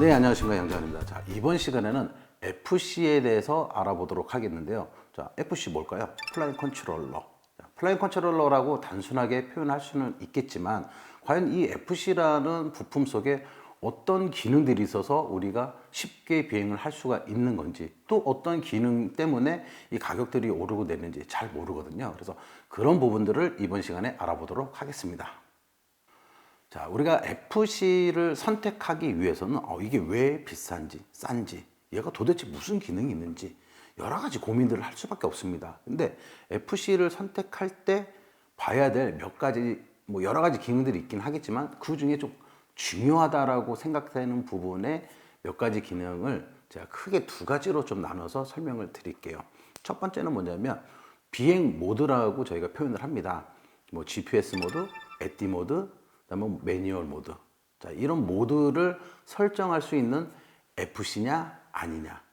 네, 안녕하십니까, 양정환입니다. 자, 이번 시간에는 FC에 대해서 알아보도록 하겠는데요. 자, FC 뭘까요? 플라잉 컨트롤러. 자, 플라잉 컨트롤러라고 단순하게 표현할 수는 있겠지만 과연 이 FC라는 부품 속에 어떤 기능들이 있어서 우리가 쉽게 비행을 할 수가 있는 건지, 또 어떤 기능 때문에 이 가격들이 오르고 내리는지 잘 모르거든요. 그래서 그런 부분들을 이번 시간에 알아보도록 하겠습니다. 자, 우리가 FC를 선택하기 위해서는 이게 왜 비싼지, 싼지, 얘가 도대체 무슨 기능이 있는지 여러 가지 고민들을 할 수밖에 없습니다. 근데 FC를 선택할 때 봐야 될 몇 가지, 뭐 여러 가지 기능들이 있긴 하겠지만 그 중에 좀 중요하다라고 생각되는 부분에 몇 가지 기능을 제가 크게 두 가지로 좀 나눠서 설명을 드릴게요. 첫 번째는 뭐냐면 비행 모드라고 저희가 표현을 합니다. 뭐 GPS 모드, 에티 모드, 그다음에 매뉴얼 모드. 자, 이런 모드를 설정할 수 있는 FC냐 아니냐.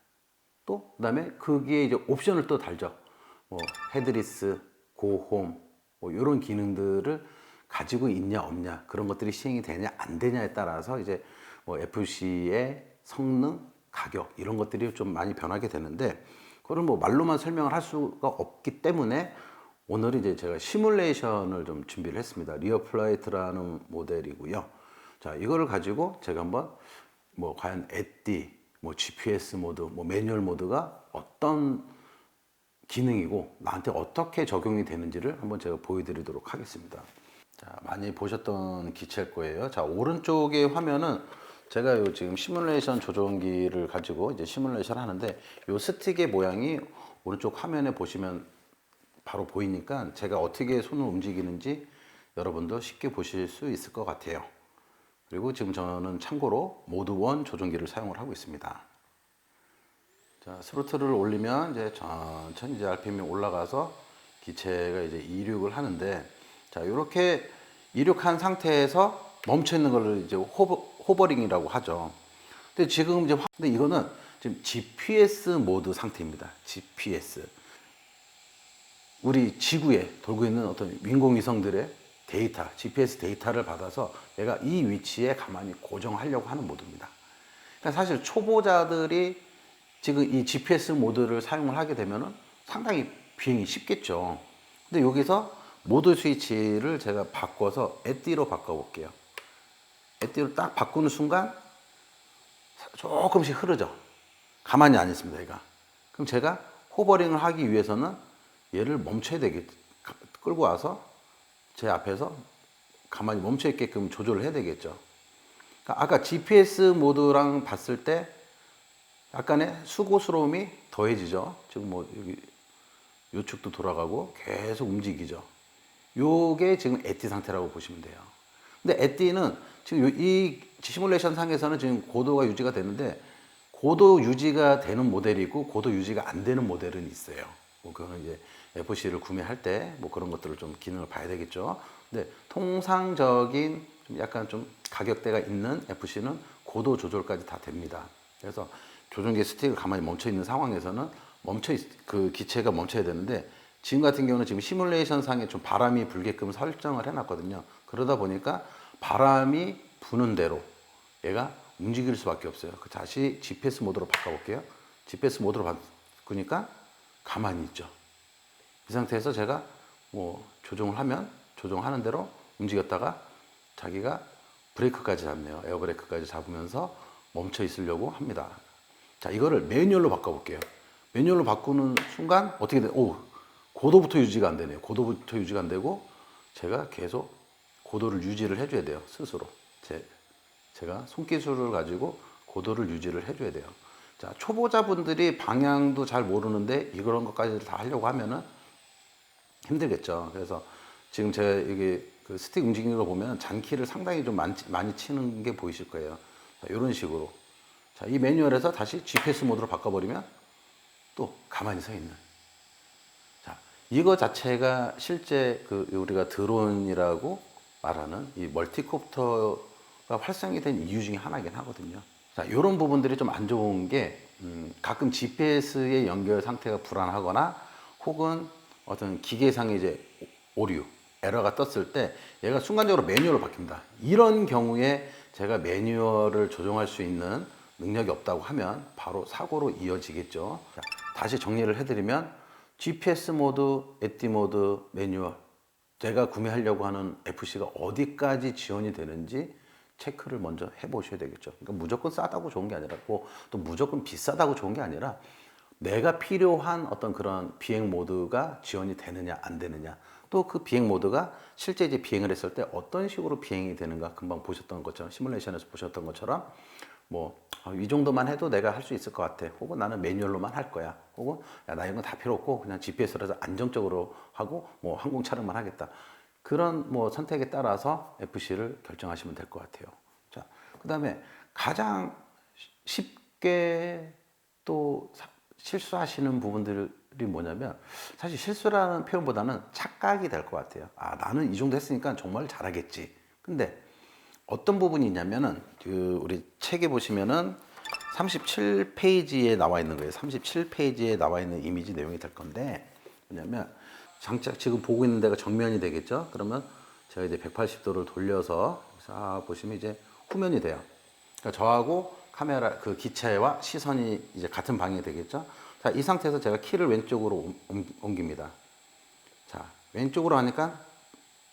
또 그다음에 거기에 이제 옵션을 또 달죠. 뭐 헤드리스, 고홈, 뭐 이런 기능들을 가지고 있냐 없냐, 그런 것들이 시행이 되냐 안 되냐에 따라서 이제 뭐 FC의 성능, 가격 이런 것들이 좀 많이 변하게 되는데, 그걸 뭐 말로만 설명을 할 수가 없기 때문에 오늘은 이제 제가 시뮬레이션을 좀 준비를 했습니다. 리어 플라이트라는 모델이고요. 자, 이거를 가지고 제가 한번 뭐 과연 에띠, 뭐 GPS 모드, 뭐 매뉴얼 모드가 어떤 기능이고 나한테 어떻게 적용이 되는지를 한번 제가 보여드리도록 하겠습니다. 자, 많이 보셨던 기체일 거예요. 자, 오른쪽의 화면은 제가 요 지금 시뮬레이션 조종기를 가지고 이제 시뮬레이션 하는데, 요 스틱의 모양이 오른쪽 화면에 보시면 바로 보이니까 제가 어떻게 손을 움직이는지 여러분도 쉽게 보실 수 있을 것 같아요. 그리고 지금 저는 참고로 모드 1 조종기를 사용을 하고 있습니다. 자, 스로틀을 올리면 이제 천천히 이제 RPM이 올라가서 기체가 이제 이륙을 하는데, 자, 이렇게 이륙한 상태에서 멈춰 있는 걸 이제 호버링이라고 하죠. 근데 지금 이제 근데 이거는 지금 GPS 모드 상태입니다. GPS. 우리 지구에 돌고 있는 어떤 인공위성들의 데이터, GPS 데이터를 받아서 얘가 이 위치에 가만히 고정하려고 하는 모드입니다. 그러니까 사실 초보자들이 지금 이 GPS 모드를 사용을 하게 되면은 상당히 비행이 쉽겠죠. 근데 여기서 모드 스위치를 제가 바꿔서 에띠로 바꿔볼게요. 에띠로 딱 바꾸는 순간 조금씩 흐르죠. 가만히 안 있습니다, 얘가. 그럼 제가 호버링을 하기 위해서는 얘를 멈춰야 되겠죠. 끌고 와서 제 앞에서 가만히 멈춰 있게끔 조절을 해야 되겠죠. 그러니까 아까 GPS 모드랑 봤을 때 약간의 수고스러움이 더해지죠. 지금 뭐 여기 요축도 돌아가고 계속 움직이죠. 요게 지금 에띠 상태라고 보시면 돼요. 근데 에띠는 지금 이 시뮬레이션 상에서는 지금 고도가 유지가 되는데, 고도 유지가 되는 모델이 있고 고도 유지가 안 되는 모델은 있어요. 뭐 그거는 이제 FC를 구매할 때 뭐 그런 것들을 좀 기능을 봐야 되겠죠. 근데 통상적인 좀 약간 좀 가격대가 있는 FC는 고도 조절까지 다 됩니다. 그래서 조종기 스틱을 가만히 멈춰 있는 상황에서는 그 기체가 멈춰야 되는데, 지금 같은 경우는 지금 시뮬레이션 상에 좀 바람이 불게끔 설정을 해놨거든요. 그러다 보니까 바람이 부는 대로 얘가 움직일 수밖에 없어요. 다시 GPS 모드로 바꿔볼게요. GPS 모드로 바꾸니까 가만히 있죠. 이 상태에서 제가 뭐 조종을 하면 조종하는 대로 움직였다가 자기가 브레이크까지 잡네요. 에어브레이크까지 잡으면서 멈춰 있으려고 합니다. 자, 이거를 매뉴얼로 바꿔볼게요. 매뉴얼로 바꾸는 순간 어떻게 돼? 고도부터 유지가 안 되네요. 고도부터 유지가 안 되고 제가 계속 고도를 유지를 해줘야 돼요. 스스로. 제가 손기술을 가지고 고도를 유지를 해줘야 돼요. 자, 초보자분들이 방향도 잘 모르는데 이런 것까지 다 하려고 하면은 힘들겠죠. 그래서 지금 제가 여기 그 스틱 움직이는 거 보면 잔키를 상당히 좀 많이 치는 게 보이실 거예요. 자, 이런 식으로. 자, 이 매뉴얼에서 다시 GPS 모드로 바꿔버리면 또 가만히 서 있는. 자, 이거 자체가 실제 그 우리가 드론이라고 말하는 이 멀티콥터가 활성이 된 이유 중에 하나긴 하거든요. 자, 이런 부분들이 좀 안 좋은 게 가끔 GPS의 연결 상태가 불안하거나 혹은 어떤 기계상의 이제 오류, 에러가 떴을 때 얘가 순간적으로 매뉴얼로 바뀝니다. 이런 경우에 제가 매뉴얼을 조정할 수 있는 능력이 없다고 하면 바로 사고로 이어지겠죠. 자, 다시 정리를 해드리면 GPS 모드, 에티 모드, 매뉴얼, 제가 구매하려고 하는 FC가 어디까지 지원이 되는지 체크를 먼저 해보셔야 되겠죠. 그러니까 무조건 싸다고 좋은 게 아니라 또 무조건 비싸다고 좋은 게 아니라 내가 필요한 어떤 그런 비행 모드가 지원이 되느냐 안 되느냐, 또 그 비행 모드가 실제 이제 비행을 했을 때 어떤 식으로 비행이 되는가, 금방 보셨던 것처럼 시뮬레이션에서 보셨던 것처럼 이 정도만 해도 내가 할 수 있을 것 같아, 혹은 나는 매뉴얼로만 할 거야, 혹은 야, 나 이런 거 다 필요 없고 그냥 GPS라서 안정적으로 하고 항공 촬영만 하겠다, 그런 선택에 따라서 FC를 결정하시면 될 것 같아요. 자, 그 다음에 가장 쉽게 또 실수하시는 부분들이 뭐냐면, 사실 실수라는 표현보다는 착각이 될 것 같아요. 아, 나는 이 정도 했으니까 정말 잘하겠지. 근데 어떤 부분이 있냐면은, 우리 책에 보시면은 37페이지에 나와 있는 거예요. 37페이지에 나와 있는 이미지 내용이 될 건데, 뭐냐면, 장착 지금 보고 있는 데가 정면이 되겠죠? 그러면 제가 이제 180도를 돌려서 싹 보시면 이제 후면이 돼요. 그러니까 저하고 카메라, 그 기체와 시선이 이제 같은 방향이 되겠죠? 자, 이 상태에서 제가 키를 왼쪽으로 옮깁니다. 자, 왼쪽으로 하니까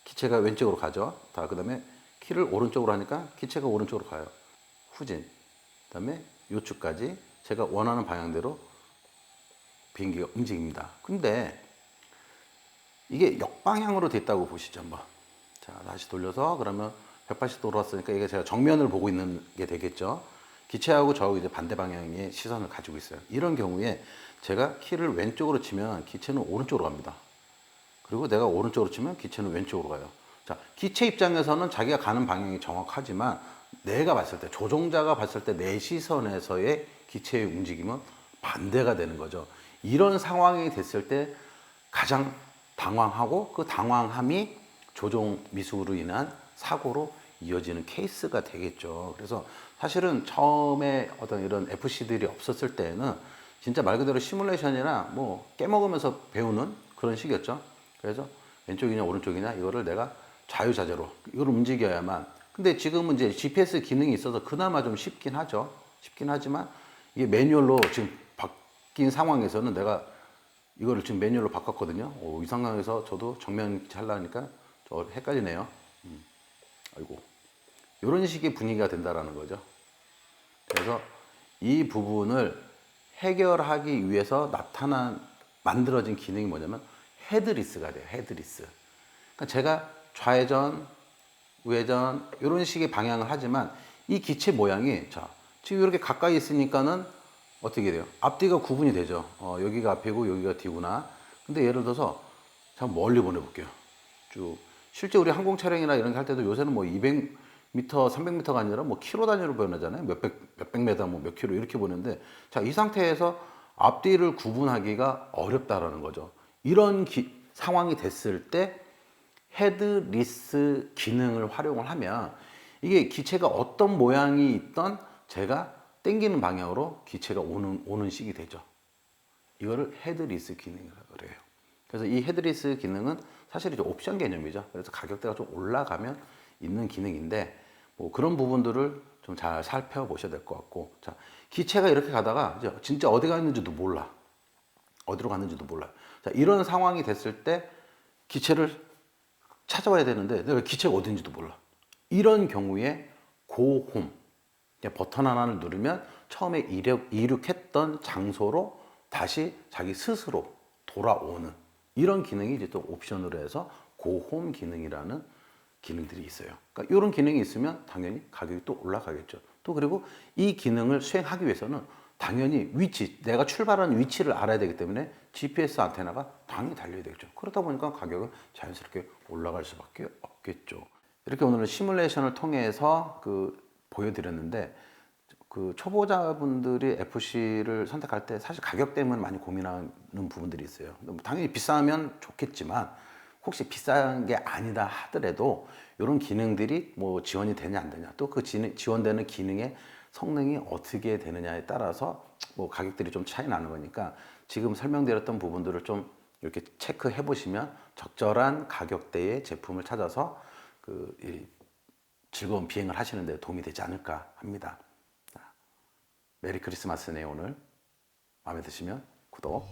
기체가 왼쪽으로 가죠. 자, 그 다음에 키를 오른쪽으로 하니까 기체가 오른쪽으로 가요. 후진. 그 다음에 요축까지 제가 원하는 방향대로 비행기가 움직입니다. 근데 이게 역방향으로 됐다고 보시죠, 한번. 자, 다시 돌려서 그러면 180도 돌았으니까 이게 제가 정면을 보고 있는 게 되겠죠. 기체하고 저하고 이제 반대 방향의 시선을 가지고 있어요. 이런 경우에 제가 키를 왼쪽으로 치면 기체는 오른쪽으로 갑니다. 그리고 내가 오른쪽으로 치면 기체는 왼쪽으로 가요. 자, 기체 입장에서는 자기가 가는 방향이 정확하지만 내가 봤을 때, 조종자가 봤을 때 내 시선에서의 기체의 움직임은 반대가 되는 거죠. 이런 상황이 됐을 때 가장 당황하고, 그 당황함이 조종 미숙으로 인한 사고로 이어지는 케이스가 되겠죠. 그래서 사실은 처음에 어떤 이런 FC들이 없었을 때는 진짜 말 그대로 시뮬레이션이나 깨먹으면서 배우는 그런 식이었죠. 그래서 왼쪽이냐 오른쪽이냐 이거를 내가 자유자재로 이걸 움직여야만. 근데 지금은 이제 GPS 기능이 있어서 그나마 좀 쉽긴 하죠. 쉽긴 하지만 이게 매뉴얼로 지금 바뀐 상황에서는 내가 이거를 지금 매뉴얼로 바꿨거든요. 이 상황에서 저도 정면 하려니까 저 헷갈리네요. 아이고. 이런 식의 분위기가 된다라는 거죠. 그래서 이 부분을 해결하기 위해서 만들어진 기능이 뭐냐면 헤드리스가 돼요. 헤드리스. 그러니까 제가 좌회전, 우회전 이런 식의 방향을 하지만 이 기체 모양이, 자, 지금 이렇게 가까이 있으니까는 어떻게 돼요? 앞뒤가 구분이 되죠. 여기가 앞이고 여기가 뒤구나. 근데 예를 들어서 참 멀리 보내볼게요. 쭉. 실제 우리 항공 촬영이나 이런 거 할 때도 요새는 200m, 300m가 아니라 킬로 단위로 보내잖아요. 몇백 메다, 몇 킬로 이렇게 보내는데, 자, 이 상태에서 앞뒤를 구분하기가 어렵다라는 거죠. 이런 상황이 됐을 때 헤드리스 기능을 활용을 하면 이게 기체가 어떤 모양이 있던 제가 당기는 방향으로 기체가 오는 식이 되죠. 이거를 헤드리스 기능이라고 그래요. 그래서 이 헤드리스 기능은 사실 이제 옵션 개념이죠. 그래서 가격대가 좀 올라가면 있는 기능인데, 그런 부분들을 좀 잘 살펴보셔야 될 것 같고, 자, 기체가 이렇게 가다가 이제 진짜 어디 갔는지도 몰라. 어디로 갔는지도 몰라. 자, 이런 상황이 됐을 때 기체를 찾아와야 되는데 내가 기체가 어딘지도 몰라. 이런 경우에 고홈, 버튼 하나를 누르면 처음에 이륙했던 장소로 다시 자기 스스로 돌아오는 이런 기능이 이제 또 옵션으로 해서 고홈 기능이라는 기능들이 있어요. 그러니까 이런 기능이 있으면 당연히 가격이 또 올라가겠죠. 또 그리고 이 기능을 수행하기 위해서는 당연히 내가 출발하는 위치를 알아야 되기 때문에 GPS 안테나가 당연히 달려야 되겠죠. 그러다 보니까 가격은 자연스럽게 올라갈 수밖에 없겠죠. 이렇게 오늘은 시뮬레이션을 통해서 보여드렸는데, 초보자분들이 FC를 선택할 때 사실 가격 때문에 많이 고민하는 부분들이 있어요. 당연히 비싸면 좋겠지만 혹시 비싼 게 아니다 하더라도 이런 기능들이 지원이 되냐 안 되냐, 또 그 지원되는 기능의 성능이 어떻게 되느냐에 따라서 가격들이 좀 차이 나는 거니까 지금 설명드렸던 부분들을 좀 이렇게 체크해 보시면 적절한 가격대의 제품을 찾아서 즐거운 비행을 하시는 데 도움이 되지 않을까 합니다. 메리 크리스마스네요 오늘. 마음에 드시면 구독.